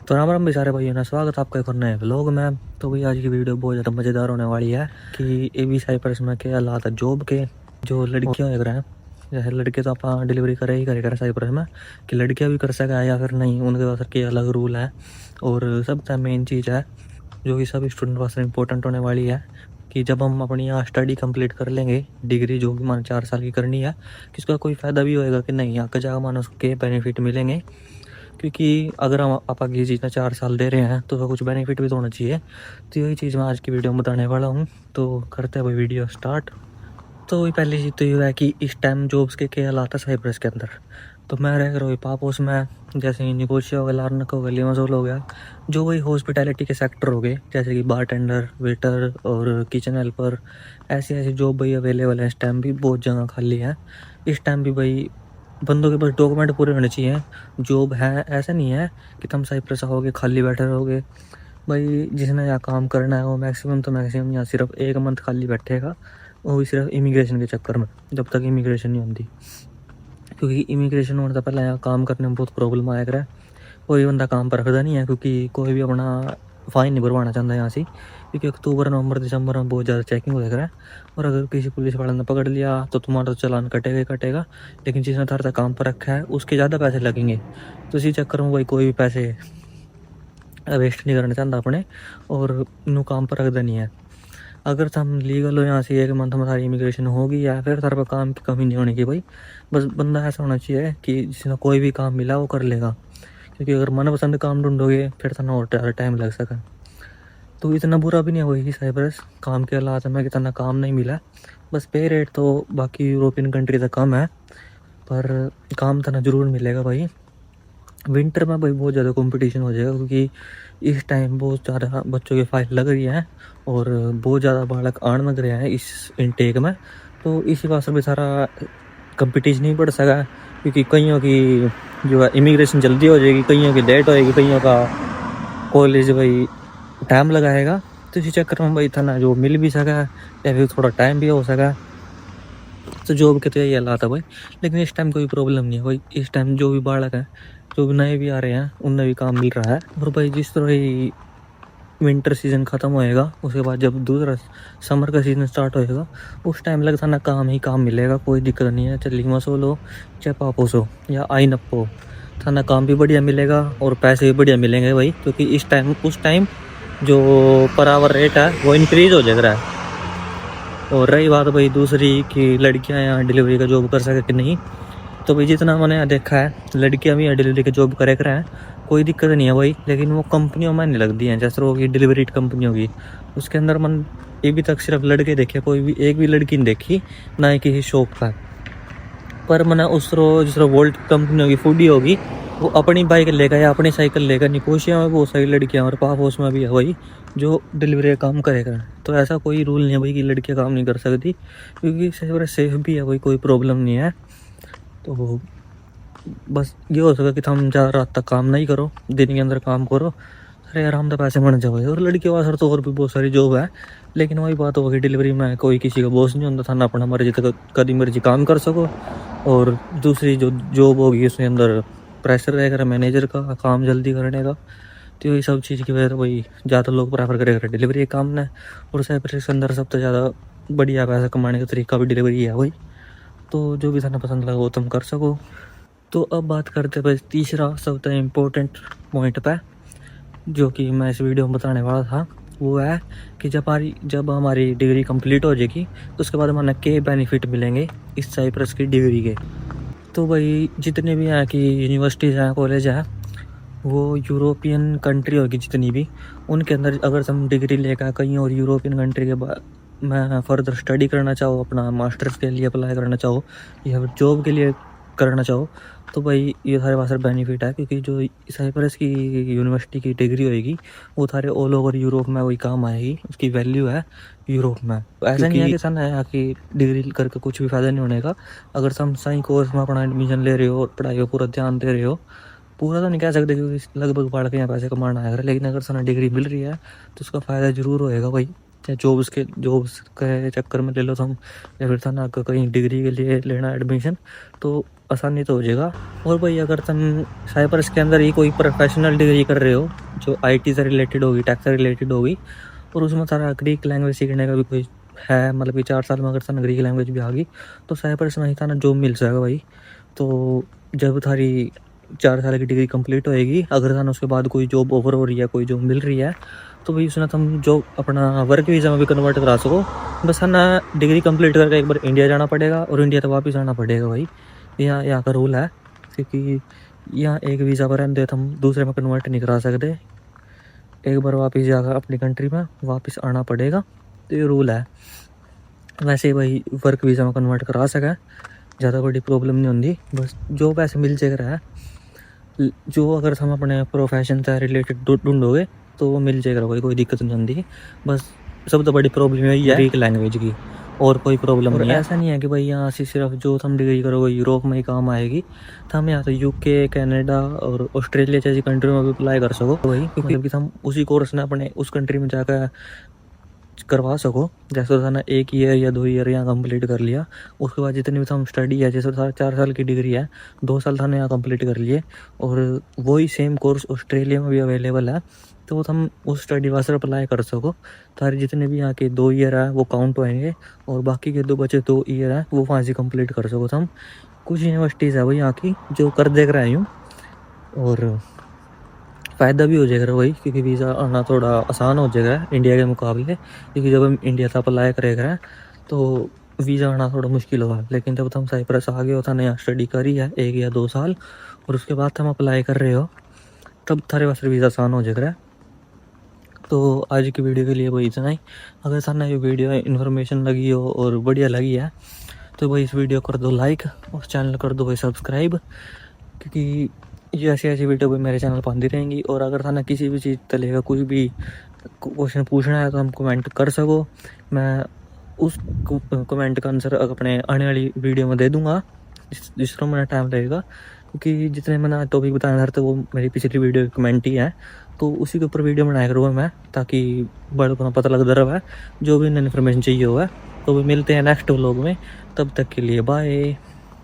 तो राम राम भी सारे भाइयों ने स्वागत आपका एक और नए व्लॉग में। तो भाई आज की वीडियो बहुत ज़्यादा मज़ेदार होने वाली है कि एबी साइप्रस में क्या हालात है जॉब के। जो लड़कियां वगैरह हैं, जैसे लड़के तो आप डिलीवरी करे ही करे साइप्रस में, कि लड़कियां भी कर सकें या फिर नहीं, उनके पास के अलग रूल है। और सबसे मेन चीज़ है जो कि सब स्टूडेंट वास्ते इंपॉर्टेंट होने वाली है कि जब हम अपनी यहाँ स्टडी कंप्लीट कर लेंगे, डिग्री जो भी मान 4 साल की करनी है, कि इसका कोई फ़ायदा भी होएगा कि नहीं, आगे जाकर मान उसके बेनिफिट मिलेंगे। क्योंकि अगर हम आप ये चीज़ ना 4 साल दे रहे हैं तो उसका कुछ बेनिफिट भी तो होना चाहिए। तो यही चीज़ मैं आज की वीडियो में बताने वाला हूँ। तो करते हैं भाई वीडियो स्टार्ट। तो वही पहली चीज़ तो ये है कि इस टाइम जॉब्स के क्या हालात है साइप्रस के अंदर। तो मैं रह रहा हूँ पापोस में, जैसे निकोशिया हो गया, लार्नक हो गया, लिमासोल हो गया, जो वही हॉस्पिटैलिटी के सेक्टर हो गए, जैसे कि बारटेंडर, वेटर और किचन हेल्पर, ऐसे ऐसे जॉब भाई अवेलेबल है। इस टाइम भी बहुत जगह खाली है। इस टाइम भी भाई बंदों के पास डॉक्यूमेंट पूरे होने चाहिए। जॉब है, ऐसा नहीं है कि तुम साइप्रस आओगे खाली बैठे रहोगे। भाई जिसने यहाँ काम करना है वो मैक्सिमम तो मैक्सिमम यहाँ सिर्फ 1 मंथ खाली बैठेगा, वो भी सिर्फ इमिग्रेशन के चक्कर में, जब तक इमिग्रेशन नहीं होती। क्योंकि इमिग्रेशन होने से पहले यहाँ काम करने में बहुत प्रॉब्लम आया करे। कोई बंदा काम पर रखता नहीं है, क्योंकि कोई भी अपना फ़ाइन नहीं भरवाना चाहता यहाँ से। क्योंकि अक्टूबर नवंबर दिसंबर में बहुत ज़्यादा चेकिंग हो रहा है, और अगर किसी पुलिस वाले ने पकड़ लिया तो तुम्हारा तो चालान कटेगा ही कटेगा। लेकिन जिसने थारा काम पर रखा है उसके ज़्यादा पैसे लगेंगे। तो इसी चक्कर में भाई कोई भी पैसे वेस्ट नहीं करना चाहता अपने, और इनू काम पर रखता नहीं है। अगर तुम लीगल हो यहाँ से 1 मंथ में सारी इमिग्रेशन होगी, या फिर तारे पर काम की कमी नहीं होने की भाई। बस बंदा ऐसा होना चाहिए कि जिसने कोई भी काम मिला वो कर लेगा। क्योंकि अगर मनपसंद काम ढूंढोगे फिर तो और ज़्यादा टाइम लग सका। तो इतना बुरा भी नहीं होगी साइप्रस काम के हालात में कि इतना काम नहीं मिला। बस पे रेट तो बाकी यूरोपियन कंट्री से कम है, पर काम तो ना ज़रूर मिलेगा भाई। विंटर में भाई बहुत ज़्यादा कंपटीशन हो जाएगा, क्योंकि इस टाइम बहुत ज़्यादा बच्चों की फाइल लग रही है और बहुत ज़्यादा बालक आने लग रहे हैं इस इनटेक में। तो इसी बात से भी सारा कंपटीशन ही बढ़ सका, क्योंकि कईयों की जो है इमिग्रेशन जल्दी हो जाएगी, कईयों की लेट होएगी, कईयों का कॉलेज भाई टाइम लगाएगा। तो इसी चक्कर में भाई था ना जो मिल भी सका, या फिर थोड़ा टाइम भी हो सका। तो जॉब के तो यही हालात है भाई। लेकिन इस टाइम कोई प्रॉब्लम नहीं है भाई। इस टाइम जो भी बालक है, जो भी नए भी आ रहे हैं, उनमें भी काम मिल रहा है। और भाई जिस तरह ही विंटर सीज़न ख़त्म होएगा, उसके बाद जब दूसरा समर का सीज़न स्टार्ट होएगा, उस टाइम लग था ना काम ही काम मिलेगा, कोई दिक्कत नहीं है। चाहे लिमासोल हो, चाहे पापोस हो, या आइनप्पो हो, थाना काम भी बढ़िया मिलेगा और पैसे भी बढ़िया मिलेंगे भाई। क्योंकि इस टाइम उस टाइम जो पर आवर रेट है वो इंक्रीज़ हो जाएगा। और रही बात भाई दूसरी कि लड़कियां यहाँ डिलीवरी का जॉब कर सके कि नहीं, तो भाई जितना मैंने देखा है लड़कियां भी यहाँ डिलीवरी का जॉब करे हैं, कोई दिक्कत नहीं है भाई। लेकिन वो कंपनियों में नहीं लगती हैं। जैसे होगी डिलीवरी कंपनी होगी, उसके अंदर मन अभी तक सिर्फ लड़के देखे, कोई भी एक भी लड़की नहीं देखी, ना ही किसी शॉप पर। पर मैंने उस रोज जिस वोल्ट कंपनी होगी, फूडी होगी, वो अपनी बाइक लेकर या अपनी साइकिल लेकर निकोशिया में बहुत सारी लड़कियाँ, और पापोस में भी है भाई जो डिलीवरी का काम करेगा। तो ऐसा कोई रूल नहीं है भाई कि लड़कियाँ काम नहीं कर सकती, क्योंकि सेफ भी है भाई, कोई प्रॉब्लम नहीं है। तो बस ये हो सका कि तुम ज़्यादा रात तक काम नहीं करो, दिन के अंदर काम करो, अरे आराम से पैसे बन जाओ। और लड़कियों का सर तो और भी बहुत सारी जॉब है। लेकिन वही बात होगी, डिलीवरी में कोई किसी का बॉस नहीं होता था ना, अपना मर्जी तक कभी मर्जी काम कर सको। और दूसरी जो जॉब होगी उसके अंदर प्रेशर रहेगा मैनेजर का काम जल्दी करने का। तो यही सब चीज़ की वजह से वही ज़्यादा लोग प्रेफर करेगा डिलीवरी के काम ने। और साइप्रस के अंदर सबसे ज़्यादा बढ़िया पैसा कमाने का तरीका भी डिलीवरी है भाई। तो जो भी थाना पसंद लगा वो तुम कर सको। तो अब बात करते हैं तीसरा सबसे इम्पोर्टेंट पॉइंट पे, जो कि मैं इस वीडियो में बताने वाला था। वो है कि जब हमारी डिग्री कंप्लीट हो जाएगी तो उसके बाद हमारे के बेनिफिट मिलेंगे इस साइप्रस की डिग्री के। तो भाई जितने भी यहाँ की यूनिवर्सिटीज़ हैं, कॉलेज हैं, वो यूरोपियन कंट्री होगी जितनी भी, उनके अंदर अगर तुम डिग्री लेकर कहीं और यूरोपियन कंट्री के बाद में फर्दर स्टडी करना चाहो, अपना मास्टर्स के लिए अप्लाई करना चाहो, या फिर जॉब के लिए करना चाहो, तो भाई ये सारे पास बेनिफिट है। क्योंकि जो साइप्रस की यूनिवर्सिटी की डिग्री होएगी वो सारे ऑल ओवर यूरोप में वही काम आएगी, उसकी वैल्यू है यूरोप में। तो ऐसा नहीं है कि सन है कि डिग्री करके कुछ भी फ़ायदा नहीं होने का। अगर तुम सही कोर्स में अपना एडमिशन ले रहे हो और पढ़ाई को पूरा ध्यान दे रहे हो, पूरा तो नहीं कह सकते क्योंकि लगभग पढ़ के यहाँ पैसे कमाना है, लेकिन अगर sana डिग्री मिल रही है तो उसका फ़ायदा ज़रूर होएगा भाई। चाहे जॉब्स के चक्कर में ले लो तुम, या फिर थाना कहीं डिग्री के लिए लेना एडमिशन, तो आसानी तो हो जाएगा। और भाई अगर तुम साइप्रस के अंदर ही कोई प्रोफेशनल डिग्री कर रहे हो जो आईटी से रिलेटेड होगी, टैक्स से रिलेटेड होगी, और उसमें सारा ग्रीक लैंग्वेज सीखने का भी कोई है, मतलब कि 4 साल में अगर थाना ग्रीक लैंग्वेज भी आ गई तो साइप्रस में ही थाना जॉब मिल जाएगा भाई। तो जब थारी 4 साल की डिग्री कंप्लीट होएगी, अगर थाना उसके बाद कोई जॉब ऑफर हो रही है, कोई जॉब मिल रही है, तो भाई उसने तुम जो अपना वर्क वीज़ा में भी कन्वर्ट करा सको। बस है ना डिग्री कंप्लीट करके एक बार इंडिया जाना पड़ेगा और इंडिया तो वापस आना पड़ेगा भाई। यहाँ का रूल है, क्योंकि यहाँ एक वीज़ा पर रहते हम दूसरे में कन्वर्ट नहीं करा सकते, एक बार वापस जाकर अपनी कंट्री में वापस आना पड़ेगा, तो ये रूल है। वैसे भाई वर्क वीज़ा में कन्वर्ट करा सकें, ज़्यादा बड़ी प्रॉब्लम नहीं होती, बस जो पैसे मिल जाएगा है, जो अगर हम अपने प्रोफेशन से रिलेटेड ढूंढोगे तो वो मिल जाएगा भाई, कोई दिक्कत नहीं होती। बस सबसे बड़ी प्रॉब्लम यही है ग्रीक लैंग्वेज की, और कोई प्रॉब्लम नहीं है। ऐसा नहीं है कि भाई यहाँ से सिर्फ जो हम डिग्री करोगे यूरोप में ही काम आएगी, तो हम यहाँ से यूके, कनाडा और ऑस्ट्रेलिया जैसी कंट्री में भी अप्लाई कर सको भाई, क्योंकि हम उसी कोर्स ने अपने उस कंट्री में जाकर करवा सको। जैसे था ना 1 ईयर या 2 ईयर यहाँ कंप्लीट कर लिया, उसके बाद जितनी भी हम स्टडी है, जैसे 4 साल की डिग्री है, 2 साल था ना यहाँ कंप्लीट कर लिए, और वही सेम कोर्स ऑस्ट्रेलिया में भी अवेलेबल है, तो हम उस स्टडी वास्ते अप्लाई कर सको। तारे जितने भी यहाँ के 2 ईयर है वो काउंट होएंगे, और बाकी के 2 बचे 2 ईयर है वो वहाँ से कंप्लीट कर सको। तो हम कुछ यूनिवर्सिटीज़ है भाई यहाँ की जो कर देख रहे हैं, और फ़ायदा भी हो जाएगा भाई, क्योंकि वीज़ा आना थोड़ा आसान हो जाएगा इंडिया के मुकाबले, क्योंकि जब हम इंडिया से अप्लाई करेगा तो वीज़ा आना थोड़ा मुश्किल होगा। लेकिन जब हम साइप्रस आ गए हो, था नया स्टडी करी है 1 या 2 साल, और उसके बाद हम अप्लाई कर रहे हो, तब थारे वास्ते वीज़ा आसान हो जाएगा। तो आज की वीडियो के लिए भाई इतना ही। अगर थाना ये वीडियो इन्फॉर्मेशन लगी हो और बढ़िया लगी है, तो भाई इस वीडियो कर दो लाइक और चैनल कर दो भाई सब्सक्राइब, क्योंकि ये ऐसी वीडियो भी मेरे चैनल पर आती रहेंगी। और अगर थाना किसी भी चीज़ तले का कुछ भी क्वेश्चन पूछना है तो हम कमेंट कर सको, मैं उस कमेंट का आंसर अपने आने वाली वीडियो में दे दूंगा, जिस तरह मेरा टाइम लगेगा, क्योंकि जितने मैंने टॉपिक बताया था वो मेरी पिछली वीडियो की कमेंट ही है, तो उसी के ऊपर वीडियो बनाया करूँगा मैं, ताकि बड़ों को पता लगता रहा है जो भी इन्हें इन्फॉर्मेशन चाहिए हुआ है। तो भी मिलते हैं नेक्स्ट व्लॉग में, तब तक के लिए बाय।